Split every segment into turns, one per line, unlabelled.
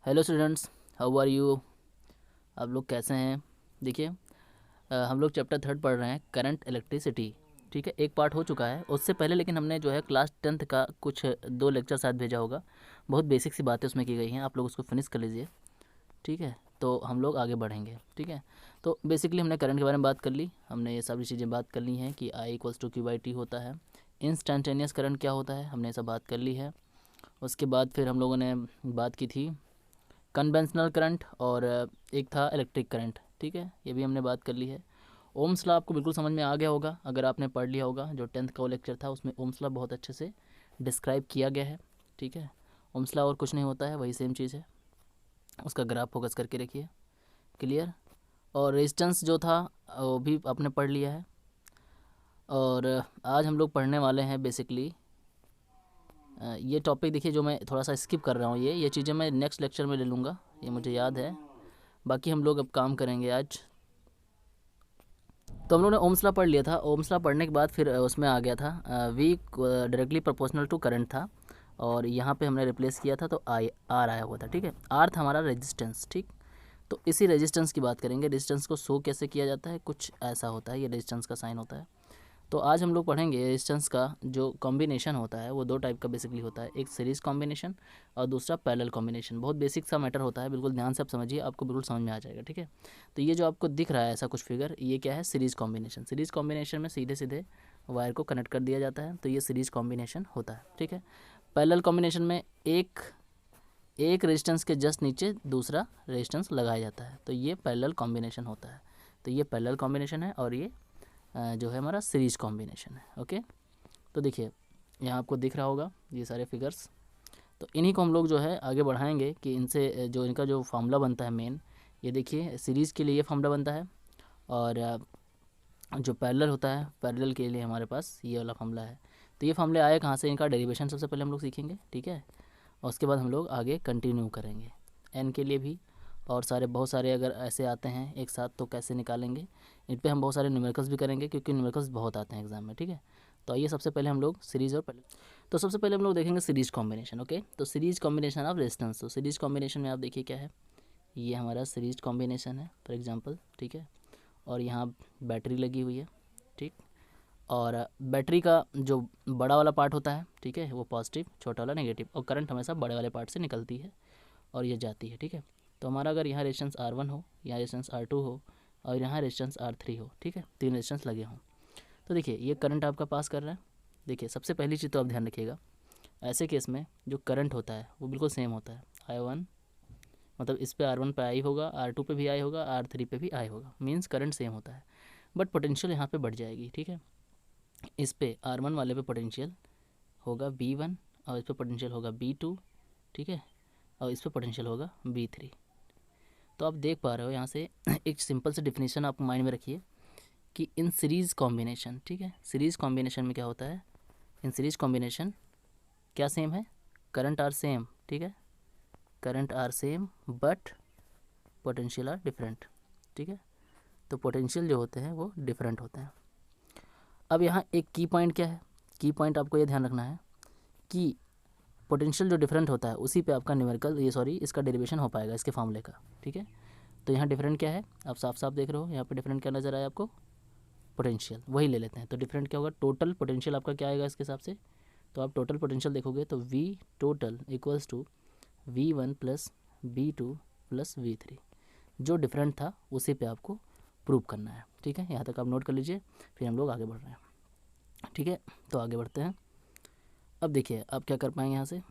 Hello students, how are you. आप लोग कैसे हैं? देखिए, हम लोग चैप्टर 3 पढ़ रहे हैं, करंट इलेक्ट्रिसिटी। ठीक है, एक पार्ट हो चुका है उससे पहले, लेकिन हमने जो है क्लास 10th का कुछ 2 लेक्चर साथ भेजा होगा। बहुत बेसिक सी बातें उसमें की गई हैं, आप लोग उसको फिनिश कर लीजिए। ठीक है, तो हम लोग आगे बढ़ेंगे। ठीक है, तो बेसिकली हमने करंट के बारे में बात कर ली, हमने ये सारी चीज़ें बात कर ली हैं कि I = Q/T होता है। इंस्टेंटेनियस करंट क्या होता है, हमने ये सब बात कर ली है। उसके बाद फिर हम लोगों ने बात की थी कन्वेंशनल करंट, और एक था इलेक्ट्रिक करंट। ठीक है, ये भी हमने बात कर ली है। ओम्स लॉ आपको बिल्कुल समझ में आ गया होगा अगर आपने पढ़ लिया होगा। जो 10th का वो लेक्चर था उसमें ओम्स लॉ बहुत अच्छे से डिस्क्राइब किया गया है। ठीक है, ओम्स लॉ और कुछ नहीं होता है, वही सेम चीज़ है। उसका ग्राफ फोकस करके रखिए। क्लियर। और रेजिस्टेंस जो था वो भी आपने पढ़ लिया है। और आज हम लोग पढ़ने वाले हैं बेसिकली ये टॉपिक। देखिए, जो मैं थोड़ा सा स्किप कर रहा हूँ, ये चीज़ें मैं नेक्स्ट लेक्चर में ले लूँगा, ये मुझे याद है। बाकी हम लोग अब काम करेंगे आज। तो हम लोगों ने ओम्स लॉ पढ़ लिया था। ओम्स लॉ पढ़ने के बाद फिर उसमें आ गया था V directly proportional to current था, और यहाँ पे हमने रिप्लेस किया था तो आई आर आया हुआ था। ठीक है, आर था हमारा रेजिस्टेंस। ठीक, तो इसी रेजिस्टेंस की बात करेंगे। रेजिस्टेंस को शो कैसे किया जाता है, कुछ ऐसा होता है, ये रेजिस्टेंस का साइन होता है। तो आज हम लोग पढ़ेंगे रेजिस्टेंस का जो कॉम्बिनेशन होता है वो दो टाइप का बेसिकली होता है, एक सीरीज़ कॉम्बिनेशन और दूसरा पैरेलल कॉम्बिनेशन। बहुत बेसिक सा मैटर होता है, बिल्कुल ध्यान से आप समझिए, आपको बिल्कुल समझ में आ जाएगा। ठीक है, तो ये जो आपको दिख रहा है ऐसा कुछ फिगर, ये क्या है, सीरीज़ कॉम्बिनेशन। सीरीज़ कॉम्बिनेशन में सीधे सीधे वायर को कनेक्ट कर दिया जाता है, तो ये सीरीज़ कॉम्बिनेशन होता है। ठीक है, पैरेलल कॉम्बिनेशन में एक रेजिस्टेंस के जस्ट नीचे दूसरा रेजिस्टेंस लगाया जाता है, तो ये पैरेलल कॉम्बिनेशन होता है। तो ये पैरेलल कॉम्बिनेशन है और ये जो है हमारा सीरीज़ कॉम्बिनेशन है। ओके, तो देखिए यहाँ आपको दिख रहा होगा ये सारे फिगर्स। तो इन्हीं को हम लोग जो है आगे बढ़ाएंगे कि इनसे जो इनका जो फार्मूला बनता है मेन, ये देखिए सीरीज़ के लिए ये फार्मूला बनता है, और जो पैरेलल होता है, पैरेलल के लिए हमारे पास ये वाला फार्मूला है। तो ये फार्मूले आए कहाँ से, इनका डेरिवेशन सबसे पहले हम लोग सीखेंगे। ठीक है, और उसके बाद हम लोग आगे कंटिन्यू करेंगे एन के लिए भी, और बहुत सारे अगर ऐसे आते हैं एक साथ तो कैसे निकालेंगे, इन पे हम बहुत सारे न्यूमेरिकल्स भी करेंगे, क्योंकि न्यूमेरिकल्स बहुत आते हैं एग्जाम में। ठीक है, तो आइए सबसे पहले हम लोग सीरीज़ और पहले तो सबसे पहले हम लोग देखेंगे सीरीज़ कॉम्बिनेशन। ओके, तो सीरीज़ कॉम्बिनेशन ऑफ रेजिस्टेंस। तो सीरीज़ कॉम्बिनेशन में आप देखिए क्या है, ये हमारा सीरीज़ कॉम्बिनेशन है फॉर एग्जांपल। ठीक है, और यहाँ बैटरी लगी हुई है। ठीक, और बैटरी का जो बड़ा वाला पार्ट होता है, ठीक है, वो पॉजिटिव, छोटा वाला नेगेटिव, और करंट हमेशा बड़े वाले पार्ट से निकलती है और ये जाती है। ठीक है, तो हमारा अगर यहाँ रेजिस्टेंस R1 हो, यहाँ रेजिस्टेंस R2 हो, और यहाँ रेजिस्टेंस R3 हो, ठीक है, 3 रेजिस्टेंस लगे हों, तो देखिए ये करंट आपका पास कर रहा है। देखिए सबसे पहली चीज़ तो आप ध्यान रखिएगा, ऐसे केस में जो करंट होता है वो बिल्कुल सेम होता है। I1 मतलब इस पे R1 पे आई होगा, R2 पे भी आई होगा, R3 पे भी आई होगा, मीन्स करंट सेम होता है। बट पोटेंशियल यहाँ पे बढ़ जाएगी। ठीक है, इस पे R1 वाले पे पोटेंशियल होगा V1, और इस पे पोटेंशियल होगा V2। ठीक है, और इस पे पोटेंशियल होगा V3। तो आप देख पा रहे हो यहाँ से एक सिंपल से डिफिनेशन आप माइंड में रखिए कि इन सीरीज़ कॉम्बिनेशन, ठीक है, सीरीज़ कॉम्बिनेशन में क्या होता है, इन सीरीज़ कॉम्बिनेशन क्या सेम है, करंट आर सेम। ठीक है, current are same but potential are different. ठीक है, तो पोटेंशियल जो होते हैं वो डिफरेंट होते हैं। अब यहाँ एक की पॉइंट क्या है, की पॉइंट आपको ये ध्यान रखना है कि पोटेंशियल जो डिफरेंट होता है उसी पे आपका न्यूमेरिकल, ये सॉरी, इसका डेरिवेशन हो पाएगा इसके फॉर्मूले का। ठीक है, तो यहाँ डिफरेंट क्या है आप साफ साफ देख रहे हो, यहाँ पे डिफरेंट क्या नज़र आया आपको, पोटेंशियल, वही ले लेते हैं। तो डिफरेंट क्या होगा, टोटल पोटेंशियल आपका क्या आएगा इसके हिसाब से, तो आप टोटल पोटेंशियल देखोगे तो V total equals to V1 plus V2 plus V3। जो डिफरेंट था उसी पे आपको प्रूव करना है। ठीक है, यहाँ तक आप नोट कर लीजिए, फिर हम लोग आगे बढ़ रहे हैं। ठीक है, तो आगे बढ़ते हैं। अब देखिए आप क्या कर पाएंगे यहाँ से,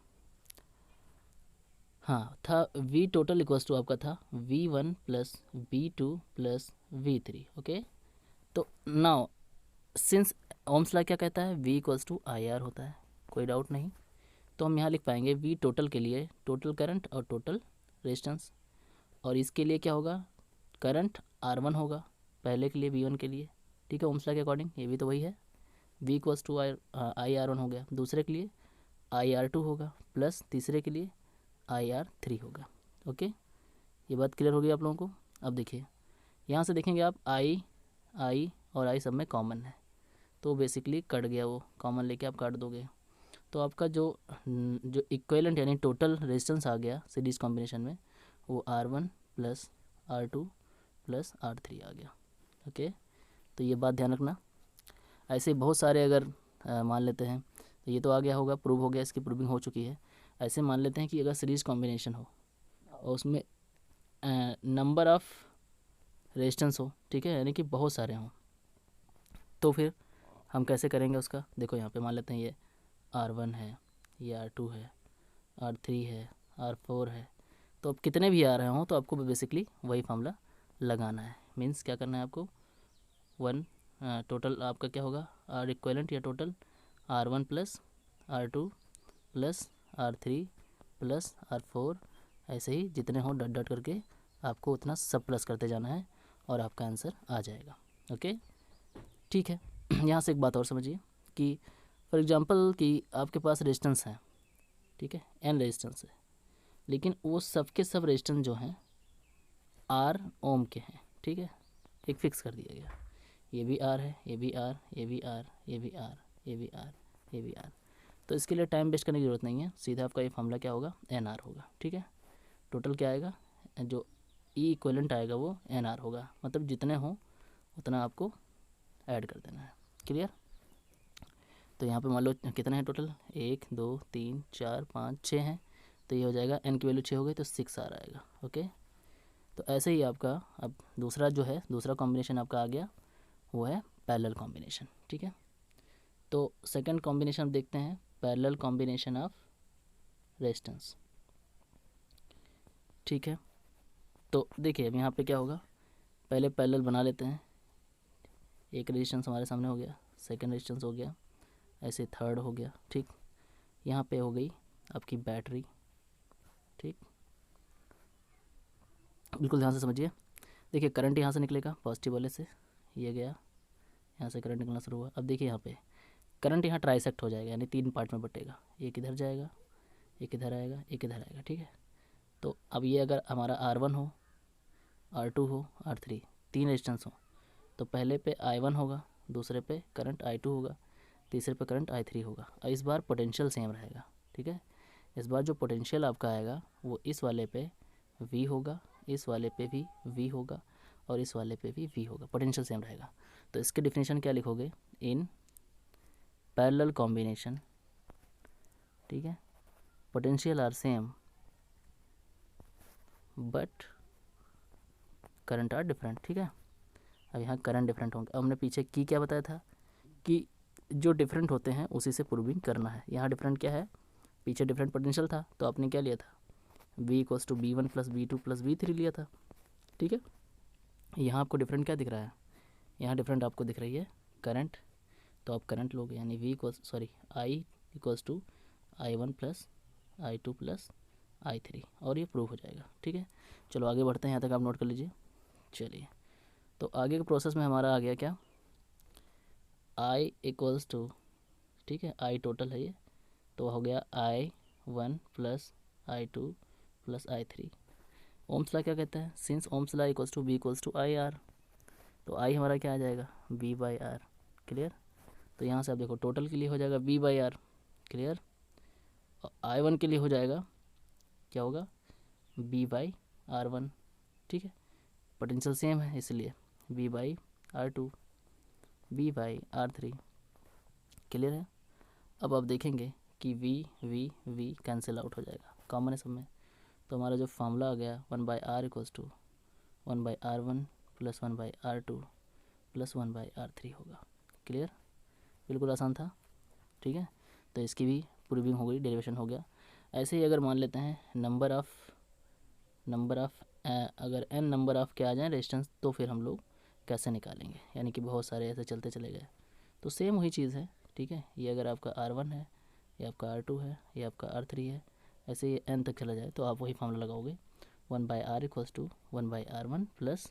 हाँ था V टोटल इक्वल्स टू आपका था V1 plus V2 plus V3। Okay, तो नाउ सिंस ओम्स लॉ क्या कहता है, V इक्वल्स टू IR होता है, कोई डाउट नहीं। तो हम यहाँ लिख पाएंगे V टोटल के लिए टोटल करंट और टोटल रेजिस्टेंस, और इसके लिए क्या होगा, करंट R1 होगा पहले के लिए, V1 के लिए। ठीक है, ओम्स लॉ के अकॉर्डिंग ये भी तो वही है, V इक्वल्स टू IR1 हो गया। दूसरे के लिए IR2 होगा, प्लस तीसरे के लिए IR3 होगा। ओके, ये बात क्लियर हो गई आप लोगों को। अब देखिए यहाँ से देखेंगे आप I और I सब में कॉमन है, तो बेसिकली कट गया, वो कॉमन लेके आप काट दोगे, तो आपका जो इक्विवेलेंट यानी टोटल रेजिस्टेंस आ गया सीरीज कॉम्बिनेशन में, वो R1 plus R2 plus R3 आ गया। ओके, तो ये बात ध्यान रखना। ऐसे बहुत सारे अगर मान लेते हैं, तो ये तो आ गया होगा, प्रूव हो गया, इसकी प्रूविंग हो चुकी है। ऐसे मान लेते हैं कि अगर सीरीज कॉम्बिनेशन हो और उसमें नंबर ऑफ़ रेजिस्टेंस हो, ठीक है, यानी कि बहुत सारे हों, तो फिर हम कैसे करेंगे उसका। देखो यहाँ पे मान लेते हैं ये R1 है, ये R2 है, R3 है, R4 है। तो अब कितने भी आ रहे हों तो आपको बेसिकली वही फार्मूला लगाना है। मीन्स क्या करना है आपको, टोटल आपका क्या होगा, R इक्वलेंट या total R1 plus R2 plus R3 plus R4, ऐसे ही जितने हों डट डट करके आपको उतना सब प्लस करते जाना है और आपका आंसर आ जाएगा। ओके, ठीक है। यहाँ से एक बात और समझिए कि फॉर एग्जांपल कि आपके पास रेजिस्टेंस है, ठीक है, n रेजिस्टेंस है, लेकिन वो सब के सब रेजिस्टेंस जो हैं R ओम के हैं, ठीक है, एक फिक्स कर दिया गया। ये भी R है, ये भी R, ये भी R, ये भी R, ये भी R, ये भी R। तो इसके लिए टाइम वेस्ट करने की ज़रूरत नहीं है, सीधा आपका ये फार्मूला क्या होगा, NR होगा। ठीक है, टोटल क्या आएगा, जो E इक्वलेंट आएगा वो NR होगा, मतलब जितने हों उतना आपको ऐड कर देना है। क्लियर। तो यहाँ पे मान लो कितने हैं टोटल, 1 2 3 4 5 6 हैं, तो ये हो जाएगा n की वैल्यू 6 हो गई तो 6 R आएगा। ओके, तो ऐसे ही आपका अब दूसरा जो है, दूसरा कॉम्बिनेशन आपका आ गया, वो है पैरेलल कॉम्बिनेशन। ठीक है, तो सेकंड कॉम्बिनेशन देखते हैं, पैरेलल कॉम्बिनेशन ऑफ रेजिस्टेंस। ठीक है, तो देखिए अब यहाँ पे क्या होगा, पहले पैरेलल बना लेते हैं। एक रेजिस्टेंस हमारे सामने हो गया, सेकंड रेजिस्टेंस हो गया, ऐसे थर्ड हो गया। ठीक, यहाँ पे हो गई आपकी बैटरी। ठीक, बिल्कुल ध्यान से समझिए। देखिए करंट यहाँ से निकलेगा पॉजिटिव वाले से, ये गया, यहाँ से करंट निकलना शुरू हुआ। अब देखिए यहाँ पे करंट यहाँ ट्राइसेक्ट हो जाएगा, यानी 3 पार्ट में बटेगा, एक इधर जाएगा, एक इधर आएगा, एक इधर आएगा। ठीक है, तो अब ये अगर हमारा R1 हो, R2 हो, R3, 3 रेजिस्टेंस हो, तो पहले पे I1 होगा, दूसरे पे करंट I2 होगा, तीसरे पे करंट I3 होगा। और इस बार पोटेंशियल सेम रहेगा। ठीक है, इस बार जो पोटेंशियल आपका आएगा वो इस वाले पे V होगा, इस वाले पे भी V होगा और इस वाले पे भी V होगा, पोटेंशियल सेम रहेगा। तो इसके डिफिनेशन क्या लिखोगे, इन पैरेलल कॉम्बिनेशन, ठीक है, potential are same but current are different. ठीक है, अब यहाँ करंट डिफरेंट होंगे। अब हमने पीछे की क्या बताया था कि जो डिफरेंट होते हैं उसी से प्रूविंग करना है। यहाँ डिफरेंट क्या है, पीछे डिफरेंट पोटेंशियल था तो आपने क्या लिया था, V equals to B1 plus B2 plus B3 लिया था। ठीक है, यहाँ आपको डिफरेंट क्या दिख रहा है, यहाँ डिफरेंट आपको दिख रही है करंट, तो आप करंट लोगे, यानी I equals to I1 plus I2 plus I3, और ये प्रूव हो जाएगा। ठीक है, चलो आगे बढ़ते हैं, यहाँ तक आप नोट कर लीजिए। चलिए, तो आगे के प्रोसेस में हमारा आ गया क्या, I इक्वल्स टू, ठीक है, I टोटल है ये, तो हो गया I1 plus I2 plus I3। Ohm's law क्या कहता है, since Ohm's law equals to B equals to IR, तो I हमारा क्या आ जाएगा, B/R। क्लियर, तो यहाँ से आप देखो टोटल के लिए हो जाएगा B/R। क्लियर, और I1 के लिए हो जाएगा, क्या होगा, B/R1। ठीक है, पोटेंशियल सेम है इसलिए B/R2 B/R3। क्लियर है। अब आप देखेंगे कि V कैंसिल आउट हो जाएगा, कॉमन है सब में, तो हमारा जो फार्मूला आ गया 1/R equals to 1/R1 plus 1/R2 plus 1/R3 होगा। क्लियर, बिल्कुल आसान था। ठीक है, तो इसकी भी प्रूविंग हो गई, डेरिवेशन हो गया। ऐसे ही अगर मान लेते हैं नंबर ऑफ़ अगर n नंबर ऑफ़ क्या आ जाए रेजिस्टेंस, तो फिर हम लोग कैसे निकालेंगे, यानी कि बहुत सारे ऐसे चलते चले गए, तो सेम वही चीज़ है। ठीक है, ये अगर आपका R1 है, ये आपका R2 है, ये आपका R3 है, ऐसे ये n तक चला जाए तो आप वही फार्मूला लगाओगे, 1/R equals to 1/R1 plus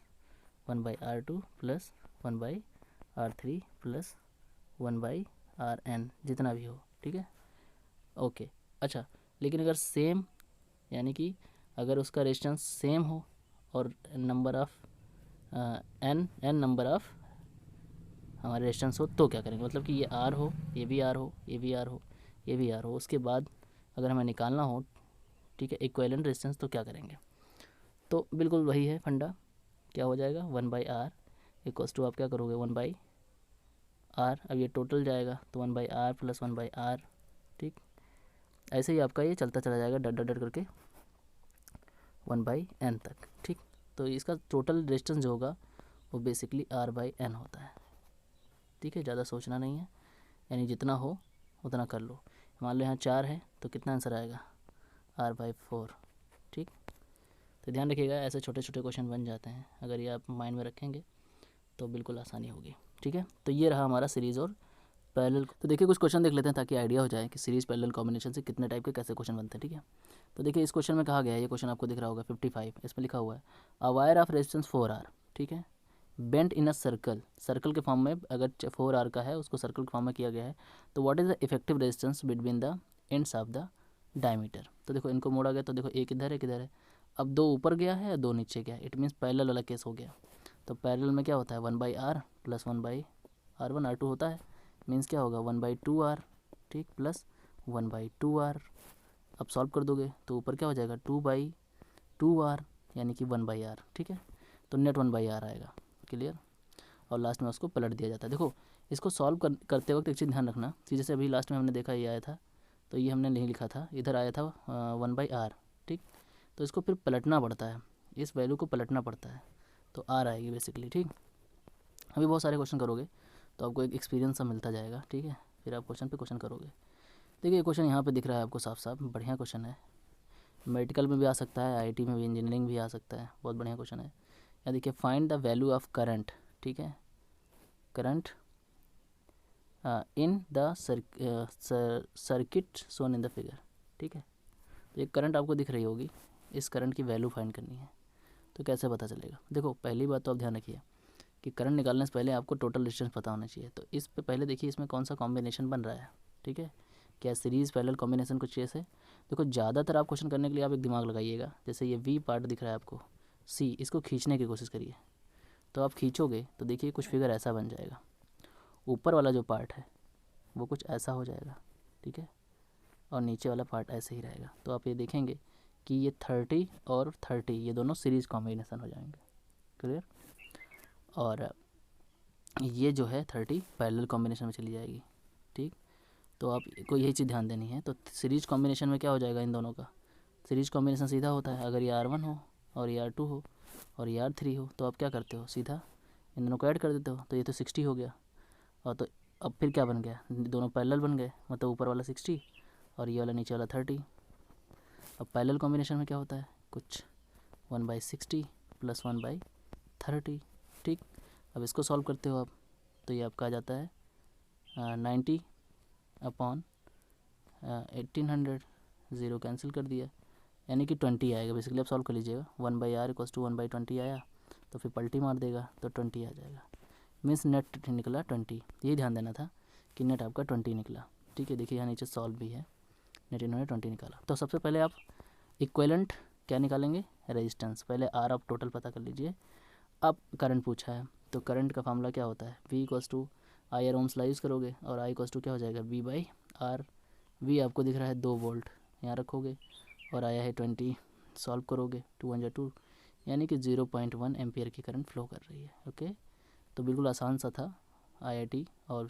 1/R2 plus 1/R3 plus 1/Rn, जितना भी हो। ठीक है, ओके। अच्छा, लेकिन अगर सेम, यानी कि अगर उसका रेजिस्टेंस सेम हो और number of n number of हमारे रेजिस्टेंस हो, तो क्या करेंगे, मतलब कि ये R हो, ये भी R हो, ये भी R हो, ये भी आर हो, उसके बाद अगर हमें निकालना हो, ठीक है, इक्विवेलेंट रेजिस्टेंस, तो क्या करेंगे? तो बिल्कुल वही है फंडा, क्या हो जाएगा 1/r इक्वल्स टू आप क्या करोगे 1/r, अब ये टोटल जाएगा तो 1/r प्लस 1/r, ठीक। ऐसे ही आपका ये चलता चला जाएगा डट डट डट करके 1/n तक, ठीक। तो इसका टोटल रेजिस्टेंस जो होगा वो बेसिकली r/n होता है, ठीक है। ज़्यादा सोचना नहीं है, यानी जितना हो उतना कर लो। मान लो यहाँ 4 है तो कितना आंसर आएगा r/4, ठीक। तो ध्यान रखिएगा, ऐसे छोटे छोटे क्वेश्चन बन जाते हैं, अगर ये आप माइंड में रखेंगे तो बिल्कुल आसानी होगी, ठीक है। तो ये रहा हमारा सीरीज़ और पैरेलल। तो देखिए कुछ क्वेश्चन देख लेते हैं ताकि आइडिया हो जाए कि सीरीज़ पैरेलल कॉम्बिनेशन से कितने टाइप के कैसे क्वेश्चन बनते हैं, ठीक है। तो देखिए इस क्वेश्चन में कहा गया है, ये क्वेश्चन आपको दिख रहा होगा 55, इसमें लिखा हुआ है a wire of resistance 4R, ठीक है, bent in a circle, circle के फॉर्म में, अगर 4R का है उसको सर्कल के फॉर्म में किया गया है, तो what is the effective resistance between the ends of the diameter. तो देखो इनको मोड़ा गया, तो देखो एक इधर है, किधर है, अब 2 ऊपर गया है, 2 नीचे गया, इट मीन्स पैरेलल वाला केस हो गया। तो पैरेलल में क्या होता है 1/r प्लस 1/r1 r2 होता है, मीन्स क्या होगा 1/2r, ठीक, प्लस 1/2r। अब सॉल्व कर दोगे तो ऊपर क्या हो जाएगा 2/2r, यानी कि 1/r, ठीक है। तो नेट 1/r आएगा, क्लियर। और लास्ट में उसको पलट दिया जाता है। देखो इसको सॉल्व करते वक्त एक चीज़ ध्यान रखना कि जैसे अभी लास्ट में हमने देखा ये आया था, तो ये हमने नहीं लिखा था, इधर आया था 1/r, ठीक। तो इसको फिर पलटना पड़ता है, इस वैल्यू को पलटना पड़ता है, तो r आएगी बेसिकली, ठीक। अभी बहुत सारे क्वेश्चन करोगे तो आपको एक एक्सपीरियंस सा मिलता जाएगा, ठीक है, फिर आप क्वेश्चन पे क्वेश्चन करोगे। देखिए क्वेश्चन यहाँ पे दिख रहा है आपको साफ साफ, बढ़िया क्वेश्चन है, मेडिकल में भी आ सकता है, आईआईटी में भी, इंजीनियरिंग भी आ सकता है, बहुत बढ़िया क्वेश्चन है। या देखिए find the value of current, ठीक है, current in the circuit shown in the figure, ठीक है। तो एक करंट आपको दिख रही होगी, इस करंट की वैल्यू फाइंड करनी है, तो कैसे पता चलेगा? देखो पहली बात तो आप ध्यान रखिए कि करंट निकालने से पहले आपको टोटल रेजिस्टेंस पता होना चाहिए। तो इस पे पहले देखिए इसमें कौन सा कॉम्बिनेशन बन रहा है, ठीक है, क्या सीरीज़ पैरेलल कॉम्बिनेशन कुछ ऐसे। देखो ज़्यादातर आप क्वेश्चन करने के लिए आप एक दिमाग लगाइएगा, जैसे ये वी पार्ट दिख रहा है आपको, सी, इसको खींचने की कोशिश करिए, तो आप खींचोगे तो देखिए कुछ फिगर ऐसा बन जाएगा, ऊपर वाला जो पार्ट है वो कुछ ऐसा हो जाएगा, ठीक है, और नीचे वाला पार्ट ऐसे ही रहेगा। तो आप ये देखेंगे कि ये 30 और 30 ये दोनों सीरीज़ कॉम्बिनेशन हो जाएंगे, क्लियर। और ये जो है 30 पैरेलल कॉम्बिनेशन में चली जाएगी, ठीक। तो आपको यही चीज़ ध्यान देनी है। तो सीरीज कॉम्बिनेशन में क्या हो जाएगा इन दोनों का, सीरीज कॉम्बिनेशन सीधा होता है, अगर ये R1 हो और ये R2 हो और ये R3 हो, तो आप क्या करते हो, सीधा इन दोनों को ऐड कर देते हो, तो ये तो 60 हो गया। और तो अब फिर क्या बन गया, दोनों पैरेलल बन गए, मतलब ऊपर वाला 60 और ये वाला नीचे वाला 30। अब पैरेलल कॉम्बिनेशन में क्या होता है, कुछ 1/60 प्लस 1/30, ठीक। अब इसको सॉल्व करते हो आप, तो ये आपका आ जाता है 90 अपॉन 1800, ज़ीरो कैंसिल कर दिया, यानी कि 20 आएगा। बेसिकली आप सॉल्व कर लीजिएगा, 1/r इक्वल्स टू 1/20 आया, तो फिर पलटी मार देगा तो 20 आ जाएगा, मीन्स नेट निकला 20। ये ध्यान देना था कि नेट आपका 20 निकला, ठीक है। देखिए यहाँ नीचे सॉल्व भी है, नेट इन्होंने 20 निकाला। तो सबसे पहले आप इक्विवेलेंट क्या निकालेंगे, रेजिस्टेंस। पहले आर आप टोटल पता कर लीजिए। अब करंट पूछा है, तो करंट का फार्मूला क्या होता है, V equals to I R Ohm's law use करोगे, और I इक्वल्स टू क्या हो जाएगा V/R। V आपको दिख रहा है 2 वोल्ट, यहाँ रखोगे, और आया है 20, सॉल्व करोगे 2 यानी कि 0.1 एम्पियर की करंट फ्लो कर रही है, ओके। तो बिल्कुल आसान सा था, IIT और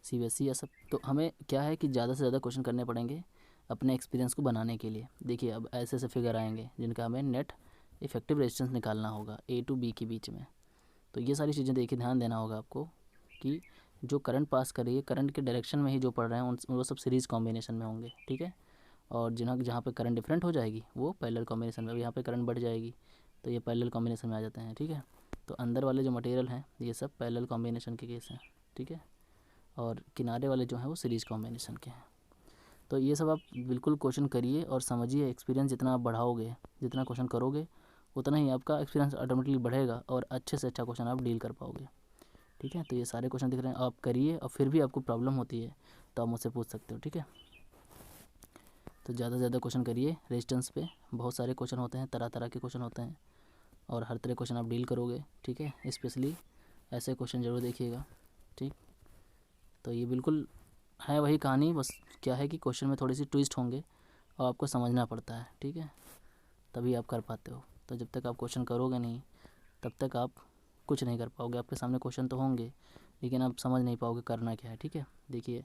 CBSE या सब। तो हमें क्या है कि ज़्यादा से ज़्यादा क्वेश्चन करने पड़ेंगे अपने एक्सपीरियंस को बनाने के लिए। देखिए अब ऐसे ऐसे फिगर आएंगे जिनका हमें नेट इफेक्टिव रेजिस्टेंस निकालना होगा A to B के बीच में। तो ये सारी चीज़ें देखिए ध्यान देना होगा आपको कि जो करंट पास कर रही है, करंट के डायरेक्शन में ही जो पढ़ रहे हैं वो सब सीरीज़ कॉम्बिनेशन में होंगे, ठीक है। और जहाँ पे करंट डिफरेंट हो जाएगी वो पैरेलल कॉम्बिनेशन में, यहाँ पे करंट बढ़ जाएगी तो ये पैरेलल कॉम्बिनेशन में आ जाते हैं, ठीक है। तो अंदर वाले जो मटेरियल हैं ये सब पैरेलल कॉम्बिनेशन के केस हैं, ठीक है, और किनारे वाले जो हैं वो सीरीज़ कॉम्बिनेशन के हैं। तो ये सब आप बिल्कुल क्वेश्चन करिए और समझिए, एक्सपीरियंस जितना आप बढ़ाओगे, जितना क्वेश्चन करोगे, उतना ही आपका एक्सपीरियंस ऑटोमेटिकली बढ़ेगा और अच्छे से अच्छा क्वेश्चन आप डील कर पाओगे, ठीक है। तो ये सारे क्वेश्चन दिख रहे हैं, आप करिए, और फिर भी आपको प्रॉब्लम होती है तो आप मुझसे पूछ सकते हो, ठीक है। तो ज़्यादा से ज़्यादा क्वेश्चन करिए रेजिस्टेंस पे, बहुत सारे क्वेश्चन होते हैं, तरह तरह के क्वेश्चन होते हैं, और हर तरह क्वेश्चन आप डील करोगे, ठीक है। स्पेशली ऐसे क्वेश्चन ज़रूर देखिएगा, ठीक। तो ये बिल्कुल है वही कहानी, बस क्या है कि क्वेश्चन में थोड़ी सी ट्विस्ट होंगे और आपको समझना पड़ता है, ठीक है, तभी आप कर पाते हो। तो जब तक आप क्वेश्चन करोगे नहीं तब तक आप कुछ नहीं कर पाओगे। आपके सामने क्वेश्चन तो होंगे लेकिन आप समझ नहीं पाओगे करना क्या है, ठीक है। देखिए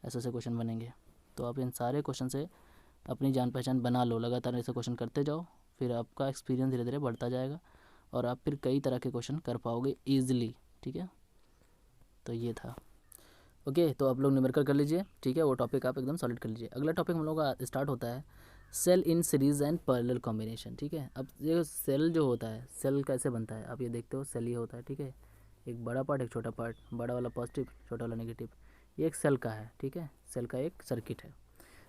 ऐसे ऐसे क्वेश्चन बनेंगे, तो आप इन सारे क्वेश्चन से अपनी जान पहचान बना लो, लगातार ऐसे क्वेश्चन करते जाओ, फिर आपका एक्सपीरियंस धीरे धीरे बढ़ता जाएगा और आप फिर कई तरह के क्वेश्चन कर पाओगे ईजिली, ठीक है। तो ये था, ओके। तो आप लोग न्यूमेरिकल कर लीजिए, ठीक है, वो टॉपिक आप एकदम सॉलिड कर लीजिए। अगला टॉपिक हम लोग का स्टार्ट होता है cell in series and parallel combination, ठीक है। अब ये सेल जो होता है, सेल कैसे बनता है आप ये देखते हो, सेल ये होता है, ठीक है, एक बड़ा पार्ट एक छोटा पार्ट, बड़ा वाला पॉजिटिव छोटा वाला नेगेटिव, ये एक सेल का है, ठीक है, सेल का एक सर्किट है।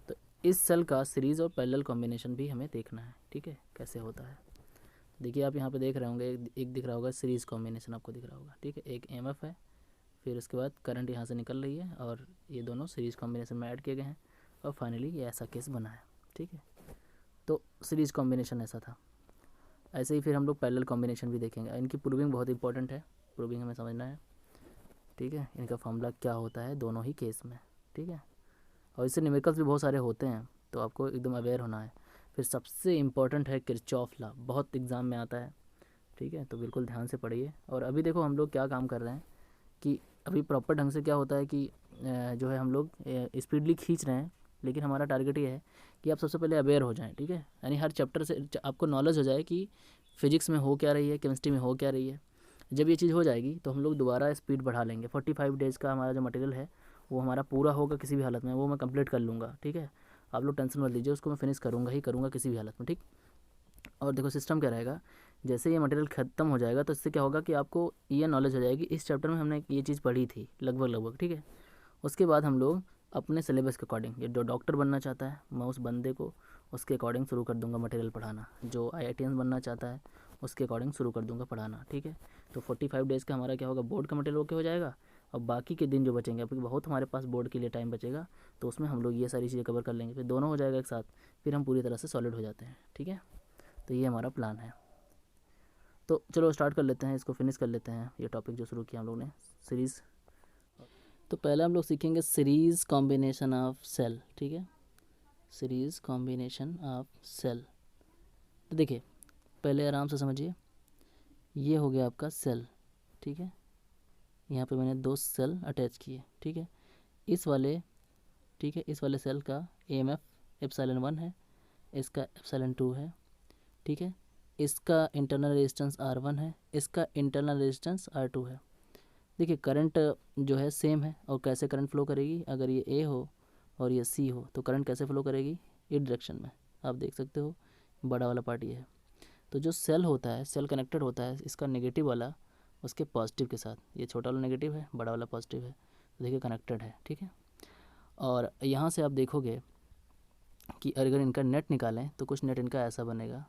तो इस सेल का सीरीज़ और पैरेलल कॉम्बिनेशन भी हमें देखना है, ठीक है, कैसे होता है। देखिए आप यहाँ पे देख रहे होंगे, एक दिख रहा होगा सीरीज़ कॉम्बिनेशन, आपको दिख रहा होगा, ठीक है, एक EMF है, फिर उसके बाद करंट यहाँ से निकल रही है और ये दोनों सीरीज़ कॉम्बिनेशन में ऐड किए गए हैं और फाइनली ये ऐसा केस बना है, ठीक है। तो सीरीज़ कॉम्बिनेशन ऐसा था। ऐसे ही फिर हम लोग पैरेलल कॉम्बिनेशन भी देखेंगे। इनकी प्रूविंग बहुत इंपॉर्टेंट है, प्रूविंग हमें समझना है, ठीक है, इनका फॉर्मूला क्या होता है दोनों ही केस में, ठीक है। और इससे न्यूमेरिकल्स भी बहुत सारे होते हैं तो आपको एकदम अवेयर होना है। फिर सबसे इम्पॉर्टेंट है किरचॉफ लॉ, बहुत एग्ज़ाम में आता है, ठीक है, तो बिल्कुल ध्यान से पढ़िए। और अभी देखो हम लोग क्या काम कर रहे हैं कि अभी प्रॉपर ढंग से क्या होता है कि जो है हम लोग स्पीडली खींच रहे हैं, लेकिन हमारा टारगेट ये है कि आप सबसे पहले अवेयर हो जाएं, ठीक है, यानी हर चैप्टर से आपको नॉलेज हो जाए कि फिजिक्स में हो क्या रही है, केमिस्ट्री में हो क्या रही है। जब ये चीज़ हो जाएगी तो हम लोग दोबारा स्पीड बढ़ा लेंगे। 45 डेज़ का हमारा जो मटेरियल है वो हमारा पूरा होगा किसी भी हालत में, वो मैं कंप्लीट कर लूँगा, ठीक है। आप लोग टेंशन मत लीजिए, उसको मैं फिनिश करूँगा ही करूँगा किसी भी हालत में, ठीक। और देखो सिस्टम क्या रहेगा, जैसे ये मटेरियल ख़त्म हो जाएगा तो इससे क्या होगा कि आपको ये नॉलेज हो जाएगी इस चैप्टर में हमने ये चीज़ पढ़ी थी लगभग लगभग, ठीक है। उसके बाद हम लोग अपने सिलेबस के अकॉर्डिंग, ये जो डॉक्टर बनना चाहता है मैं उस बंदे को उसके अकॉर्डिंग शुरू कर दूंगा मटेरियल पढ़ाना, जो IITians बनना चाहता है उसके अकॉर्डिंग शुरू कर दूंगा पढ़ाना, ठीक है। तो 45 डेज़ का हमारा क्या होगा, बोर्ड का मटेरियल ओके हो जाएगा। और बाकी के दिन जो बचेंगे, अभी बहुत हमारे पास बोर्ड के लिए टाइम बचेगा, तो उसमें हम लोग ये सारी चीज़ें कवर कर लेंगे, फिर दोनों हो जाएगा एक साथ, फिर हम पूरी तरह से सॉलिड हो जाते हैं, ठीक है। तो ये हमारा प्लान है। तो चलो स्टार्ट कर लेते हैं, इसको फिनिश कर लेते हैं, ये टॉपिक जो शुरू किया हम लोग ने सीरीज़। तो पहले हम लोग सीखेंगे सीरीज़ कॉम्बिनेशन ऑफ सेल, ठीक है, सीरीज़ कॉम्बिनेशन ऑफ सेल। तो देखिए पहले आराम से समझिए, ये हो गया आपका सेल, ठीक है, यहाँ पे मैंने 2 सेल अटैच किए, ठीक है, इस वाले, ठीक है, इस वाले सेल का EMF ε1 है, इसका ε2 है, ठीक है, इसका इंटरनल रेजिस्टेंस R1 है, इसका इंटरनल रेजिस्टेंस R2 है। देखिए करंट जो है सेम है, और कैसे करंट फ्लो करेगी, अगर ये A हो और ये C हो तो करंट कैसे फ्लो करेगी, इस डायरेक्शन में। आप देख सकते हो बड़ा वाला पार्ट ये है। तो जो सेल होता है, सेल कनेक्टेड होता है इसका नेगेटिव वाला उसके पॉजिटिव के साथ, ये छोटा वाला नेगेटिव है बड़ा वाला पॉजिटिव है, तो देखिए कनेक्टेड है, ठीक है। और यहाँ से आप देखोगे कि अगर इनका नेट निकालें तो कुछ नेट इनका ऐसा बनेगा।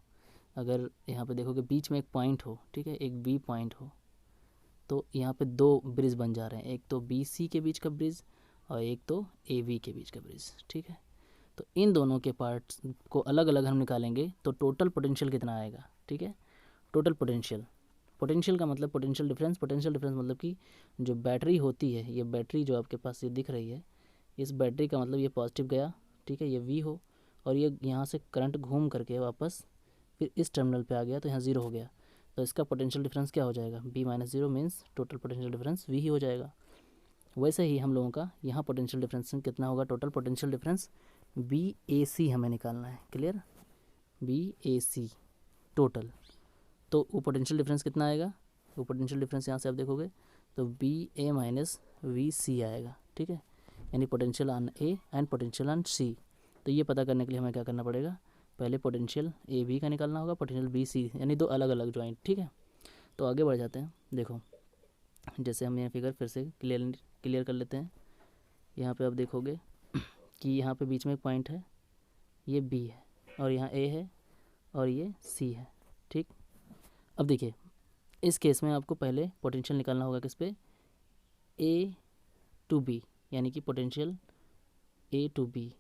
अगर यहाँ पे देखोगे बीच में एक पॉइंट हो, ठीक है, एक B पॉइंट हो, तो यहाँ पे 2 ब्रिज बन जा रहे हैं, एक तो BC के बीच का ब्रिज और एक तो AB के बीच का ब्रिज, ठीक है। तो इन दोनों के पार्ट्स को अलग अलग हम निकालेंगे तो टोटल पोटेंशियल कितना आएगा, ठीक है। टोटल पोटेंशियल, पोटेंशियल का मतलब पोटेंशियल डिफरेंस, पोटेंशियल डिफरेंस मतलब कि जो बैटरी होती है, ये बैटरी जो आपके पास ये दिख रही है, इस बैटरी का मतलब ये पॉजिटिव गया, ठीक है, ये V हो, और ये यहाँ से करंट घूम करके वापस फिर इस टर्मिनल पे आ गया तो यहाँ 0 हो गया, तो इसका पोटेंशियल डिफरेंस क्या हो जाएगा, B-0 means total potential difference V ही हो जाएगा। वैसे ही हम लोगों का यहाँ पोटेंशियल डिफरेंस कितना होगा, टोटल पोटेंशियल डिफरेंस BAC हमें निकालना है, क्लियर, BAC टोटल। तो वो पोटेंशियल डिफरेंस कितना आएगा, वो पोटेंशियल डिफरेंस यहाँ से आप देखोगे तो BA माइनस VC आएगा, ठीक है, यानी potential on A and potential on C। तो ये पता करने के लिए हमें क्या करना पड़ेगा, पहले पोटेंशियल AB का निकालना होगा, पोटेंशियल BC, यानी 2 अलग अलग जॉइंट, ठीक है। तो आगे बढ़ जाते हैं। देखो जैसे हम ये फिगर फिर से क्लियर कर लेते हैं। यहाँ पे आप देखोगे कि यहाँ पे बीच में एक पॉइंट है, ये B है, और यहाँ A है और ये C है, ठीक। अब देखिए इस केस में आपको पहले पोटेंशियल निकालना होगा किस पे, A to B, यानी कि पोटेंशियल A to B,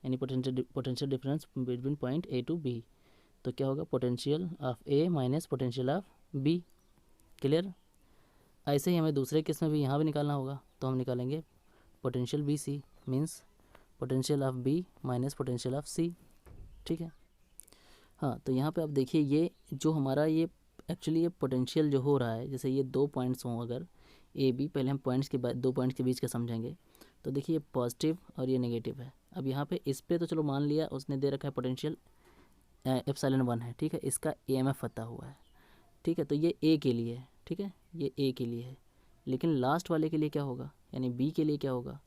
यानी potential difference between point A to B। तो क्या होगा, potential of A minus potential of B, clear. ऐसे ही हमें दूसरे केस में भी यहाँ भी निकालना होगा, तो हम निकालेंगे potential BC, means potential of B minus potential of C, ठीक है। हाँ, तो यहाँ पे आप देखिए ये जो हमारा ये एक्चुअली ये पोटेंशियल जो हो रहा है, जैसे ये 2 पॉइंट्स हों अगर ए बी, पहले हम पॉइंट्स के बाद 2 पॉइंट्स के बीच का समझेंगे। तो देखिए ये पॉजिटिव और ये नेगेटिव है। अब यहाँ पे इस पे तो चलो मान लिया उसने दे रखा है पोटेंशियल एप्सिलॉन 1 है, ठीक है, इसका EMF पता हुआ है, ठीक है। तो ये ए के लिए है, ठीक है, ये ए के लिए है। लेकिन लास्ट वाले के लिए क्या होगा, यानी बी के लिए क्या होगा,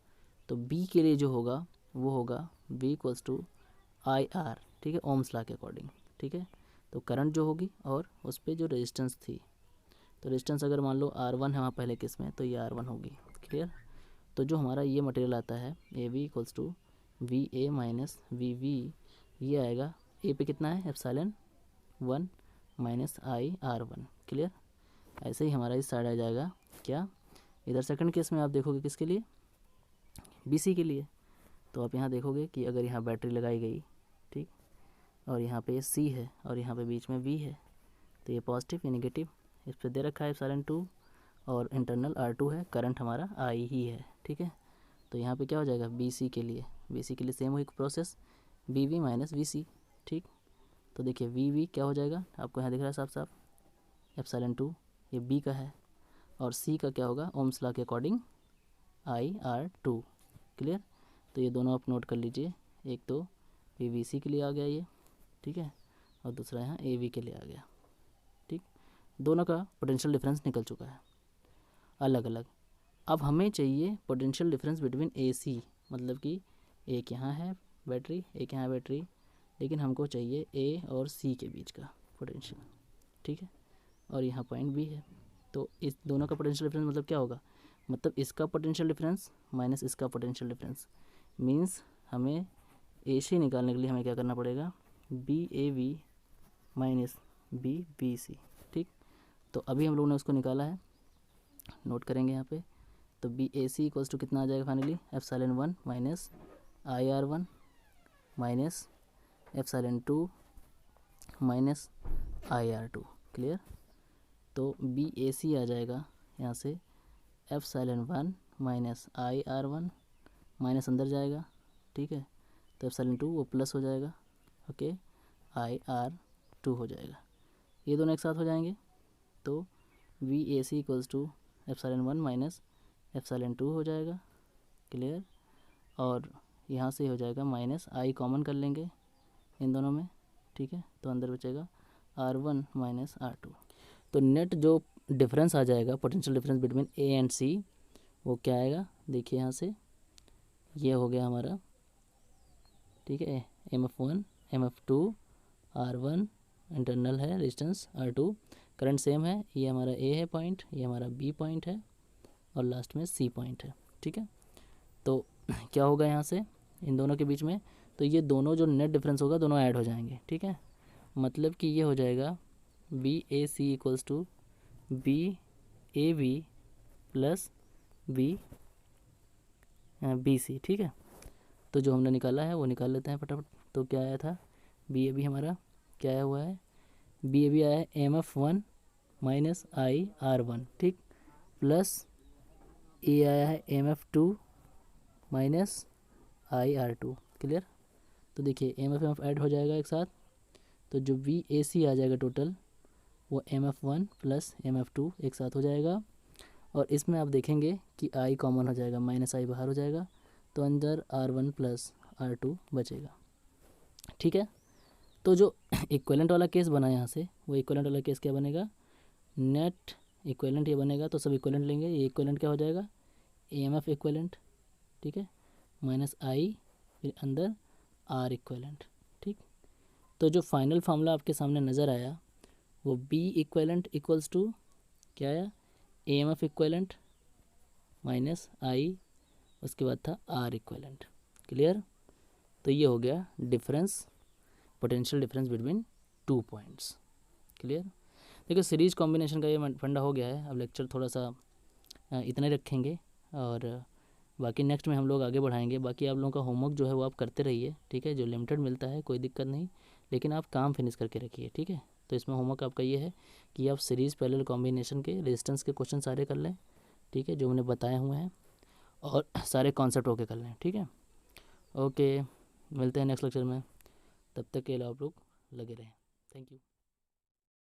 तो बी के लिए जो होगा वो होगा V इक्वल्स टू IR, ठीक है, ओम्स लॉ के अकॉर्डिंग, ठीक है। तो करंट जो होगी और उस पर जो रेजिस्टेंस थी, तो रेजिस्टेंस अगर मान लो R1 है वहाँ पहले केस में, तो ये R1 होगी, क्लियर। तो जो हमारा ये मटेरियल आता है AB equals to VA minus VV, ये आएगा ए पे कितना है एप्सिलॉन 1 माइनस IR1, क्लियर। ऐसे ही हमारा इस साइड आ जाएगा क्या, इधर सेकंड केस में आप देखोगे किसके लिए, BC के लिए। तो आप यहाँ देखोगे कि अगर यहाँ बैटरी लगाई गई, ठीक, और यहाँ पे C है और यहाँ पे बीच में V है, तो ये पॉजिटिव या नेगेटिव, इस पर दे रखा है एप्सिलॉन 2 और इंटरनल R2 है, करंट हमारा I ही है, ठीक है। तो यहाँ पे क्या हो जाएगा BC के लिए सेम वही प्रोसेस BV माइनस VC, ठीक। तो देखिए VV क्या हो जाएगा, आपको यहाँ दिख रहा है साफ साफ एप्सिलॉन 2, ये B का है, और C का क्या होगा ओम्स लॉ के अकॉर्डिंग IR2, क्लियर। तो ये दोनों आप नोट कर लीजिए, एक तो PVC के लिए आ गया ये, ठीक है, और दूसरा यहाँ AV के लिए आ गया, ठीक। दोनों का पोटेंशियल डिफरेंस निकल चुका है अलग अलग। अब हमें चाहिए पोटेंशियल डिफरेंस बिटवीन AC, मतलब कि एक यहाँ है बैटरी, एक यहाँ बैटरी, लेकिन हमको चाहिए A और C के बीच का पोटेंशियल, ठीक है, और यहाँ पॉइंट B है। तो इस दोनों का पोटेंशियल डिफरेंस मतलब क्या होगा, मतलब इसका पोटेंशियल डिफरेंस माइनस इसका पोटेंशियल डिफरेंस, मीन्स हमें AC निकालने के लिए हमें क्या करना पड़ेगा, BAV माइनस BBC, ठीक। तो अभी हम लोगों ने उसको निकाला है, नोट करेंगे यहाँ पे। तो BAC इक्वल्स टू कितना आ जाएगा finally, epsilon 1 minus IR1 minus epsilon 2 minus IR2, clear. तो BAC आ जाएगा यहाँ से एप्सिलॉन 1 माइनस IR1, माइनस अंदर जाएगा, ठीक है, तो एप्सिलॉन 2 वो प्लस हो जाएगा, ओके, IR2 हो जाएगा, ये दोनों एक साथ हो जाएंगे। तो VAC equals to epsilon 1 minus epsilon 2 हो जाएगा, क्लियर। और यहाँ से हो जाएगा माइनस I कॉमन कर लेंगे इन दोनों में, ठीक है, तो अंदर बचेगा R1 माइनस R2। तो नेट जो डिफरेंस आ जाएगा potential difference between A and C, वो क्या आएगा, देखिए यहाँ से ये हो गया हमारा, ठीक है, MF1 MF2 R1 इंटरनल है रेजिस्टेंस R2, करंट सेम है, ये हमारा A है पॉइंट, ये हमारा B पॉइंट है, और लास्ट में C पॉइंट है, ठीक है। तो क्या होगा यहाँ से इन दोनों के बीच में, तो ये दोनों जो नेट डिफरेंस होगा दोनों ऐड हो जाएंगे, ठीक है। मतलब कि ये हो जाएगा BAC equals to BAV plus BC, ठीक है। तो जो हमने निकाला है वो निकाल लेते हैं फटाफट। तो क्या आया था, BAB हमारा क्या आया हुआ है, BAB आया है MF1 माइनस IR1, ठीक, प्लस A आया है MF2 माइनस IR2, क्लियर। तो देखिए MF ऐड हो जाएगा एक साथ, तो जो VAC आ जाएगा टोटल वो MF1 प्लस MF2 एक साथ हो जाएगा, और इसमें आप देखेंगे कि I कॉमन हो जाएगा, माइनस I बाहर हो जाएगा, तो अंदर R1 प्लस R2 बचेगा, ठीक है। तो जो इक्विवेलेंट वाला केस बना यहाँ से, वो इक्विवेलेंट वाला केस क्या बनेगा, नेट इक्विवेलेंट ये बनेगा, तो सब इक्विवेलेंट लेंगे, ये इक्विवेलेंट क्या हो जाएगा AMF इक्विवेलेंट, ठीक है, माइनस I फिर अंदर R इक्विवेलेंट, ठीक। तो जो फाइनल फार्मूला आपके सामने नज़र आया वो B इक्विवेलेंट इक्वल्स टू क्या आया, AMF इक्विवेलेंट माइनस I, उसके बाद था R इक्विवेलेंट, क्लियर। तो ये हो गया difference, potential difference between 2 points, clear. देखिए सीरीज कॉम्बिनेशन का ये फंडा हो गया है। अब लेक्चर थोड़ा सा इतना ही रखेंगे, और बाकी नेक्स्ट में हम लोग आगे बढ़ाएंगे। बाकी आप लोगों का होमवर्क जो है वो आप करते रहिए, ठीक है, जो लिमिटेड मिलता है कोई दिक्कत नहीं, लेकिन आप काम फिनिश करके रखिए, ठीक है। तो इसमें होमवर्क आपका ये है कि आप सीरीज़ पैरेलल कॉम्बिनेशन के रेजिस्टेंस के क्वेश्चन सारे कर लें, ठीक है, जो मैंने बताए हुए हैं। और सारे कॉन्सेप्ट ओके कर लें, ठीक है। ओके, मिलते हैं नेक्स्ट लेक्चर में, तब तक के लिए आप लोग लगे रहें। Thank you.